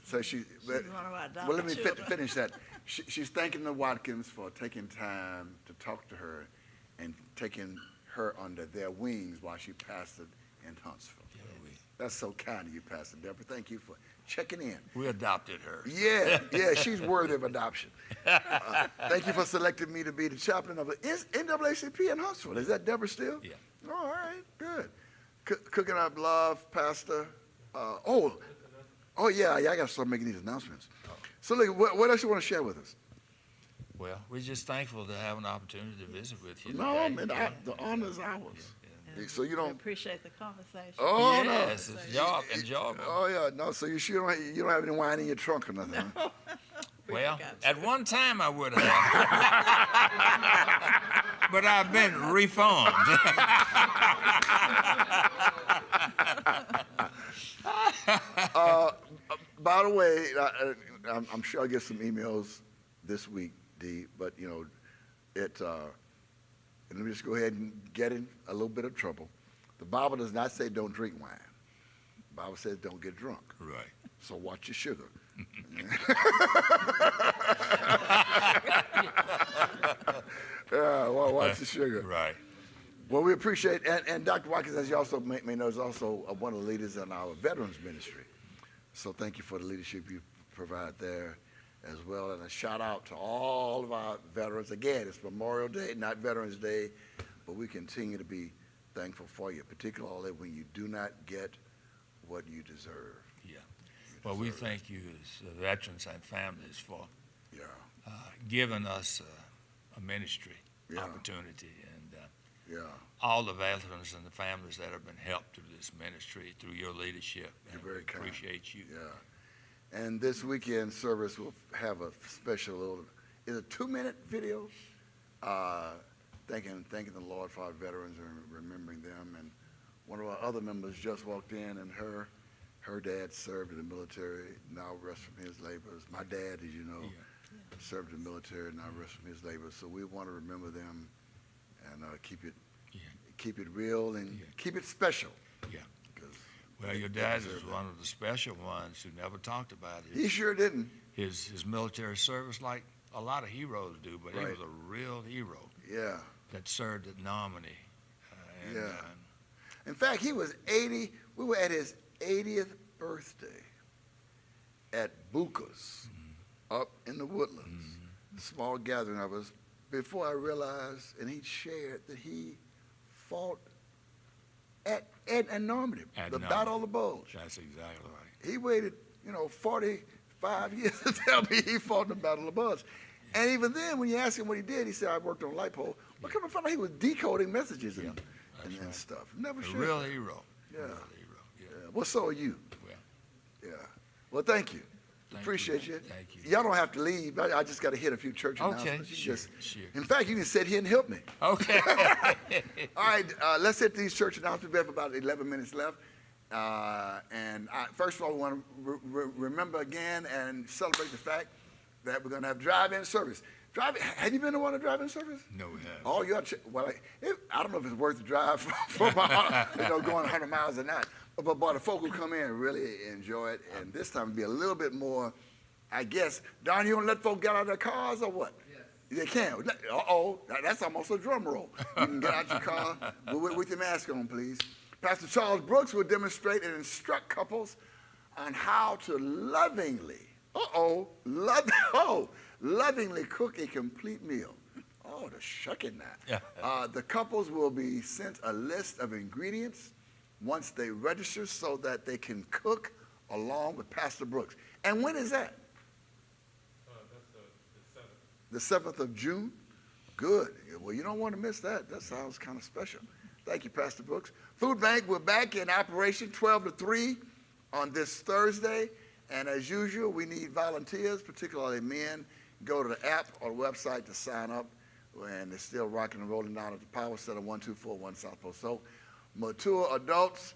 So she. But, one of our adopted well, let me children. finish that. She's thanking the Watkins for taking time to talk to her and taking her under their wings while she pastored in Huntsville. Yeah, That's so kind of you, Pastor Deborah. Thank you for checking in. we adopted her. Yeah, she's worthy of adoption. Thank you for selecting me to be the chaplain of the NAACP in Huntsville. Is that Deborah still? Yeah. All right, good. Cooking up love, Pastor. Oh yeah, I got to start making these announcements. So look, what else you want to share with us? Well, we're just thankful to have an opportunity to visit with you No, today. man, the honor is ours. So you We don't. appreciate the conversation. Oh Yes, no. it's enjoyable. Oh yeah, no. So you don't have any wine in your trunk or nothing, huh? Well, forgot. at one time I would have, but I've been reformed. the way, I'm sure I'll get some emails this week, D, but, you know, and let me just go ahead and get in a little bit of trouble. The Bible does not say don't drink wine. The Bible says don't get drunk. Right. So watch your sugar. Yeah, well, watch the sugar. Right. Well, we appreciate, and Dr. Watkins, as you also may know, is also one of the leaders in our veterans ministry. So thank you for the leadership you provide there as well. And a shout out to all of our veterans. Again, it's Memorial Day, not Veterans Day, but we continue to be thankful for you, particularly when you do not get what you deserve. Yeah. Well, we thank you as veterans and families for Yeah, giving us a ministry Yeah. opportunity, and yeah. all the veterans and the families that have been helped through this ministry, through your leadership. You're And very we kind. appreciate you. Yeah. And this weekend service will have a special little, it's a 2-minute video, thanking the Lord for our veterans and remembering them. And one of our other members just walked in, and her dad served in the military, now rests from his labors. My dad, as you know, served in the military, now rests from his labors. So we want to remember them and keep it real and keep it special. Yeah. 'Cause Well, your they dad deserve is that. one of the special ones who never talked about He sure didn't. his military service like a lot of heroes do, but he Right. was a real hero Yeah. that served at Normandy. Yeah. In fact, he was 80. We were at his 80th birthday at Buca's up in the Woodlands. A small gathering of us. Before I realized, and he shared that he fought at Normandy, At the Normandy. Battle of the Bulge. That's exactly right. He waited, 45 years to tell me he fought in the Battle of the Bulge. And even then, when you ask him what he did, he said, I worked on a light pole. But come to find out, he was decoding messages and right. stuff. Never A should. real hero. Yeah. Real hero. Yeah. Yeah. Well, so are you. Well, Yeah. Well, thank you. Thank Appreciate you. you. Thank you. Y'all don't have to leave. I just got to hit a few church Okay, announcements. You sure, just- sure. In fact, you can sit here and help me. Okay. All right, let's hit these church announcements. We have about 11 minutes left. First of all, we want to remember again and celebrate the fact that we're going to have drive-in service. Have you been to one of the drive-in service? No, we haven't. Oh, you ought to. Well, I don't know if it's worth the drive from going 100 miles or not. But the folk who come in really enjoy it, and this time it'll be a little bit more. I guess, Don, you gonna let folk get out of their cars or what? Yes. They can. That's almost a drum roll. You can get out your car with your mask on, please. Pastor Charles Brooks will demonstrate and instruct couples on how to lovingly cook a complete meal. Oh, the shucking that. The couples will be sent a list of ingredients once they register so that they can cook along with Pastor Brooks. And when is that? That's the 7th of June? Good. Well, you don't want to miss that. That sounds kind of special. Thank you, Pastor Brooks. Food Bank, we're back in operation 12 to 3 on this Thursday. And as usual, we need volunteers, particularly men. Go to the app or website to sign up. And it's still rocking and rolling down at the Power Center, 1241 South Post. So mature adults,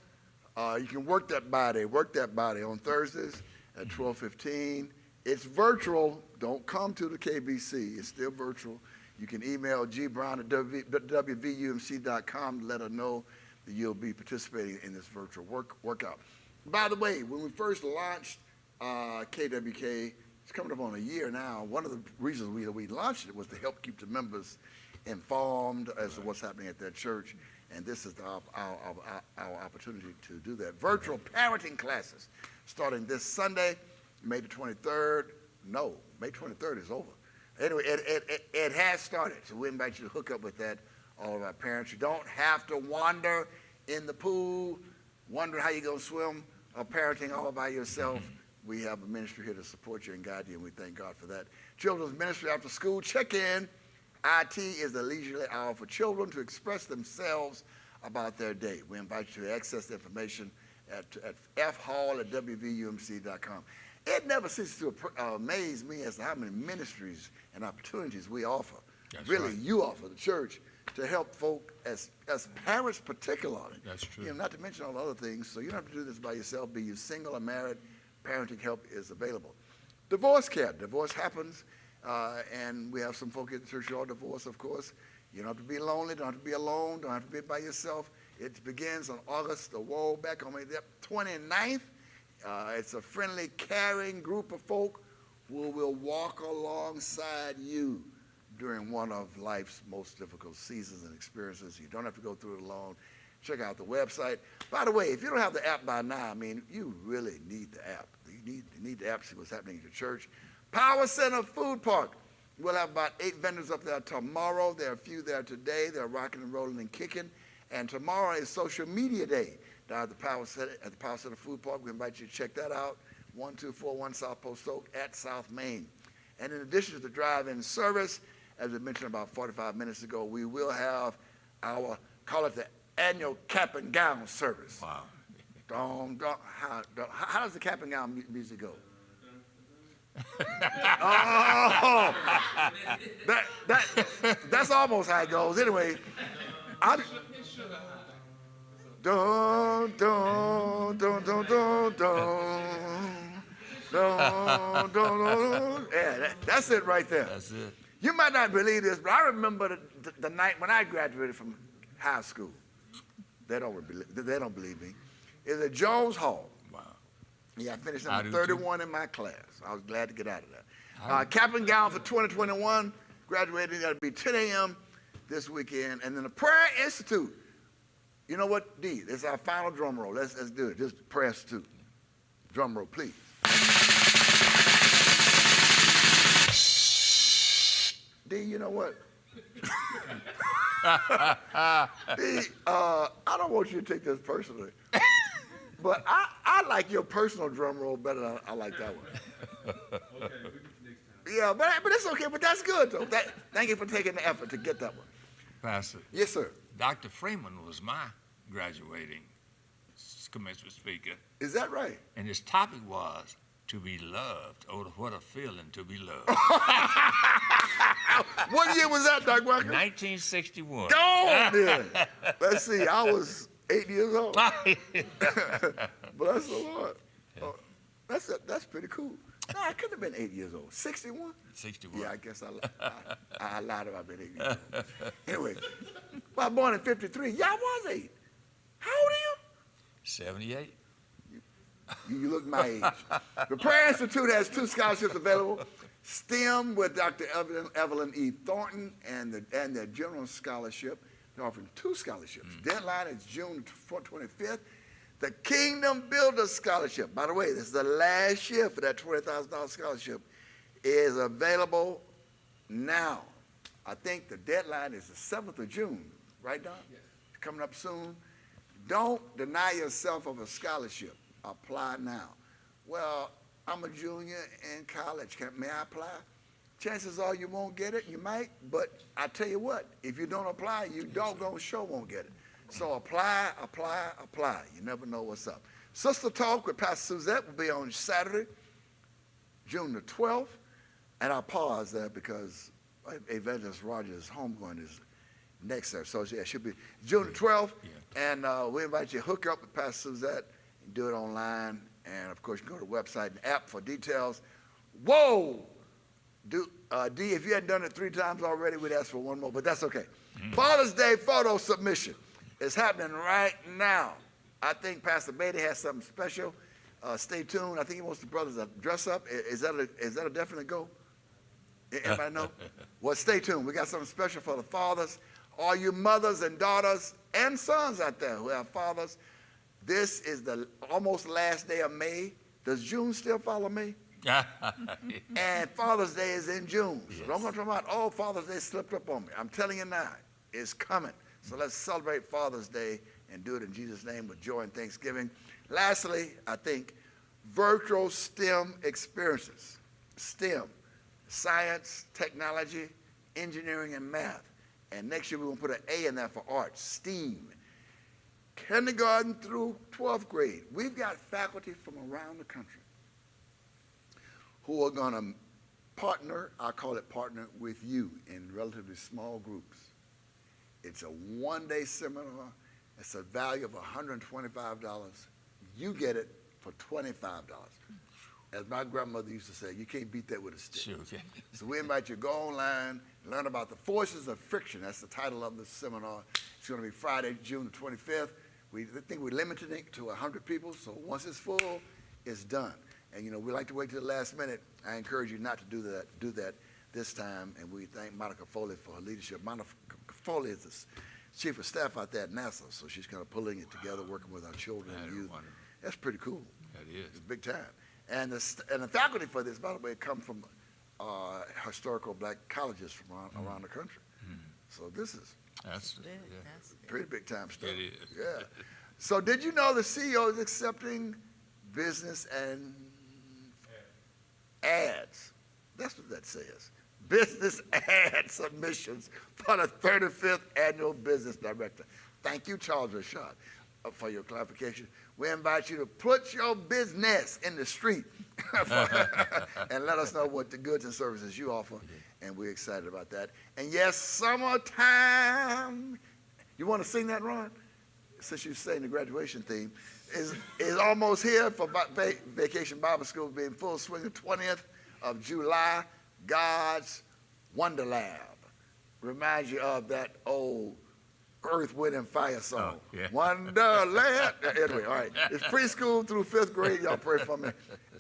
you can work that body on Thursdays at 12:15. It's virtual. Don't come to the KBC. It's still virtual. You can email gbrown@wvumc.com to let her know that you'll be participating in this virtual workout. By the way, when we first launched KWK, it's coming up on a year now. One of the reasons we launched it was to help keep the members informed as to what's happening at their church. And this is our opportunity to do that. Virtual parenting classes starting this Sunday, May the 23rd. No, May 23rd is over. Anyway, it has started, so we invite you to hook up with that, all of our parents. You don't have to wander in the pool, wondering how you're going to swim, or parenting all by yourself. We have a ministry here to support you and guide you, and we thank God for that. Children's Ministry After School Check-In. IT is the leisurely hour for children to express themselves about their day. We invite you to access the information at fhall@wvumc.com. It never ceases to amaze me as to how many ministries and opportunities we offer. That's really, right. you offer, the church, to help folk as parents particularly. That's true. Not to mention all the other things. So you don't have to do this by yourself, be you single or married. parenting help is available. Divorce care. Divorce happens, and we have some folk in the church who are divorced, of course. You don't have to be lonely, don't have to be alone, don't have to be by yourself. It begins on August, the wall back on the 29th. It's a friendly, caring group of folk who will walk alongside you during one of life's most difficult seasons and experiences. You don't have to go through it alone. Check out the website. By the way, if you don't have the app by now, I mean, you really need the app. You need the app to see what's happening at your church. Power Center Food Park. We'll have about 8 vendors up there tomorrow. There are a few there today. They're rocking and rolling and kicking. And tomorrow is Social Media Day down at the Power Center Food Park. We invite you to check that out. 1241 South Post Oak at South Main. And in addition to the drive-in service, as we mentioned about 45 minutes ago, we will have our, call it the annual cap and gown service. Wow. How does the cap and gown music go? Oh, that's almost how it goes. Anyway, dun, dun, dun, dun, dun, dun, dun, dun. Yeah, that's it right there. That's it. You might not believe this, but I remember the night when I graduated from high school. They don't believe me. It was at Jones Hall. Wow. Yeah, I finished number 31 in my class. I was glad to get out of there. Cap and gown for 2021. Graduating, that'll be 10 a.m. this weekend. And then the Prayer Institute. You know what, D? This is our final drum roll. Let's do it. Just Prayer Institute. Drum roll, please. D, you know what? D, I don't want you to take this personally, but I like your personal drum roll better than I like that one. Okay, we can next time. Yeah, but it's okay. But that's good, though. Thank you for taking the effort to get that one. Pastor, Yes, sir. Dr. Freeman was my graduating commencement speaker, Is that right? and his topic was to be loved. Oh, what a feeling to be loved. What year was that, Doc Watkins? 1961. Go on, then. Let's see. I was 8 years old. Bless the Lord. Oh, that's pretty cool. No, I couldn't have been 8 years old. 61? 61. Yeah, I guess I lied about being 8 years old. Anyway, I was born in 53. Yeah, I was 8. How old are 78. you? You look my age. The Prayer Institute has 2 scholarships available. STEM with Dr. Evelyn E. Thornton and their general scholarship. They're offering 2 scholarships. Deadline is June 25th. The Kingdom Builder Scholarship, by the way, this is the last year for that $20,000 scholarship, is available now. I think the deadline is the 7th of June, right, Don? Yes. It's coming up soon. Don't deny yourself of a scholarship. Apply now. Well, I'm a junior in college. May I apply? Chances are you won't get it. You might, but I tell you what, if you don't apply, you doggone sure won't get it. So apply, apply, apply. You never know what's up. Sister Talk with Pastor Suzette will be on Saturday, June the 12th. And I'll pause there because Evangelist Rogers' homegoing is next there. So yeah, it should be June the 12th. Yeah. And we invite you to hook up with Pastor Suzette and do it online. And of course, you can go to the website and app for details. Whoa! D, if you hadn't done it 3 times already, we'd ask for one more, but that's okay. Father's Day photo submission is happening right now. I think Pastor Beatty has something special. Stay tuned. I think he wants the brothers to dress up. Is that a definite go? Everybody know? Well, stay tuned. We got something special for the fathers. All you mothers and daughters and sons out there who have fathers, this is the almost last day of May. Does June still follow May? And Father's Day is in June. So Yes. don't go talking about, oh, Father's Day slipped up on me. I'm telling you now, it's coming. So let's celebrate Father's Day and do it in Jesus' name with joy and thanksgiving. Lastly, I think virtual STEM experiences. STEM, science, technology, engineering, and math. And next year we're going to put an A in there for arts, STEAM. Kindergarten through 12th grade. We've got faculty from around the country who are going to partner, I call it partner, with you in relatively small groups. It's a one-day seminar. It's a value of $125. You get it for $25. as my grandmother used to say, you can't beat that with a stick. Sure, okay. So we invite you to go online and learn about the forces of friction. That's the title of the seminar. It's going to be Friday, June the 25th. We think we're limiting it to 100 people, so once it's full, it's done. And, we like to wait till the last minute. I encourage you not to do that this time, and we thank Monica Foley for her leadership. Monica Foley is the chief of staff out there at NASA, so she's kind of pulling it together, working with our children and youth. Wonderful. That's pretty cool. That is. It's big time. And the faculty for this, by the way, come from historical black colleges from around the country. So this is That's pretty big time stuff. It is. Yeah. So did you know the CEO is accepting business and ads? That's what that says. Business ad submissions for the 35th Annual Business Director. Thank you, Charles Rashad, for your clarification. We invite you to put your business in the street and let us know what the goods and services you offer, and we're excited about that. And yes, summertime. You want to sing that, Ron? Since you sang the graduation theme, is almost here for Vacation Bible School being full swing the 20th of July. God's Wonderland. Reminds you of that old Earth, Wind, and Fire song. Oh, yeah. Wonderland. Anyway, all right. It's preschool through 5th grade. Y'all pray for me.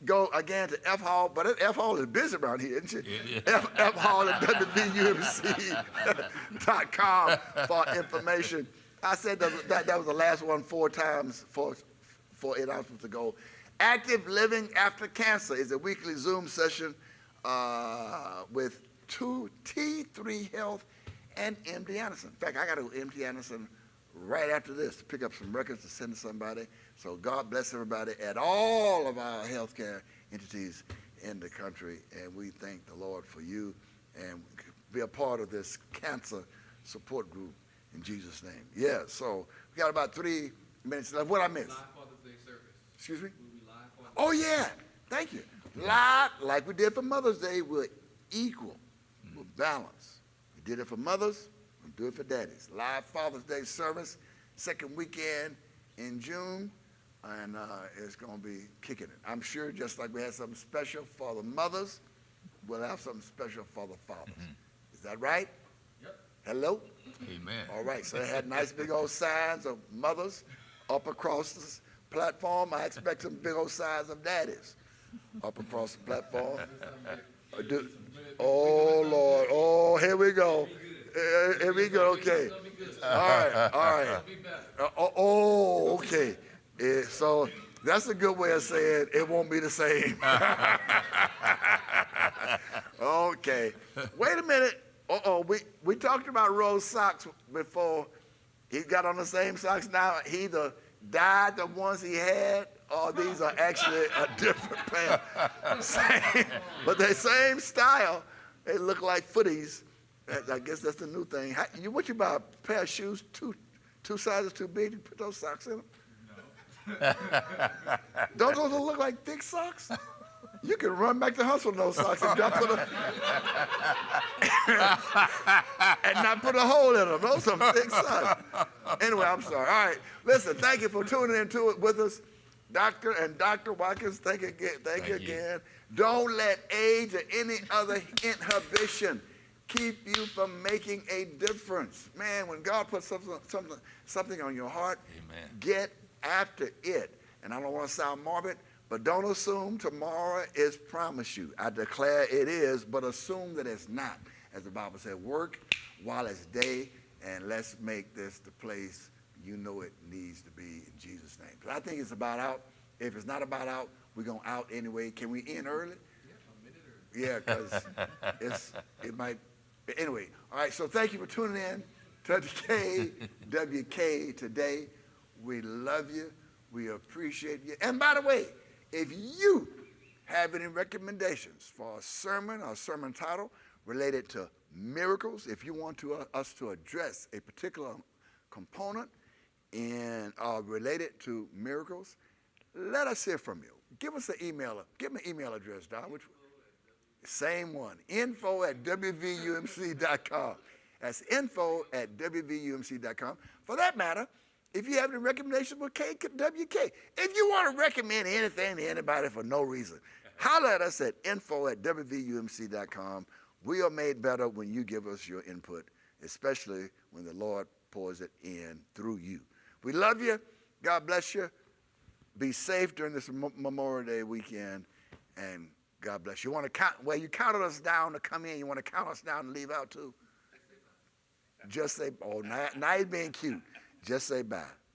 Go again to F Hall, but F Hall is busy around here, isn't it? F Hall at WVUMC.com for information. I said that was the last one 4 times, four announcements ago. Active Living After Cancer is a weekly Zoom session with T3 Health and MD Anderson. In fact, I got to go to MD Anderson right after this to pick up some records to send to somebody. So God bless everybody at all of our healthcare entities in the country. And we thank the Lord for you and be a part of this cancer support group in Jesus' name. Yeah, so we got about 3 minutes left. What I missed? Live Father's Day service. Excuse me? We'll be live Father's Oh, yeah. Thank you. Live, like we did for Mother's Day, we're equal. We're balanced. We did it for mothers. We'll do it for daddies. Live Father's Day service, second weekend in June, and it's going to be kicking it. I'm sure just like we had something special for the mothers, we'll have something special for the fathers. Is that right? Yep. Hello? Amen. All right, so they had nice big old signs of mothers up across this platform. I expect some big old signs of daddies up across the platform. Oh, Lord. Oh, here we go. Here we go. Okay. All right. All right. Oh, okay. So that's a good way of saying it won't be the same. Okay. Wait a minute. We talked about Rose socks before. He got on the same socks now. He either dyed the ones he had, or these are actually a different pair. But the same style. They look like footies. I guess that's the new thing. What you buy, a pair of shoes two sizes too big to put those socks in them? No. Don't those look like thick socks? You can run back to hustle in those socks and not put a hole in them. Those are some thick socks. Anyway, I'm sorry. All right. Listen, thank you for tuning in to it with us. Dr. Watkins, thank you again. Don't let age or any other inhibition keep you from making a difference. Man, when God puts something on your heart, Amen. Get after it. And I don't want to sound morbid, but don't assume tomorrow is promised you. I declare it is, but assume that it's not. As the Bible said, work while it's day, and let's make this the place you know it needs to be in Jesus' name. But I think it's about out. If it's not about out, we're going out anyway. Can we end early? Yeah, a minute early. Yeah, because it might. Anyway, all right, so thank you for tuning in to KWK today. We love you. We appreciate you. And by the way, if you have any recommendations for a sermon or sermon title related to miracles, if you want us to address a particular component related to miracles, let us hear from you. Give us an email. Give me an email address, Don. Same one. info@wvumc.com. That's info@wvumc.com. For that matter, if you have any recommendations for KWK, if you want to recommend anything to anybody for no reason, Holler at us at info@wvumc.com. We are made better when you give us your input, especially when the Lord pours it in through you. We love you. God bless you. Be safe during this Memorial Day weekend, and God bless you. You want to count? Well, you counted us down to come in. You want to count us down and leave out too? Just say, oh, now you're being cute. Just say bye.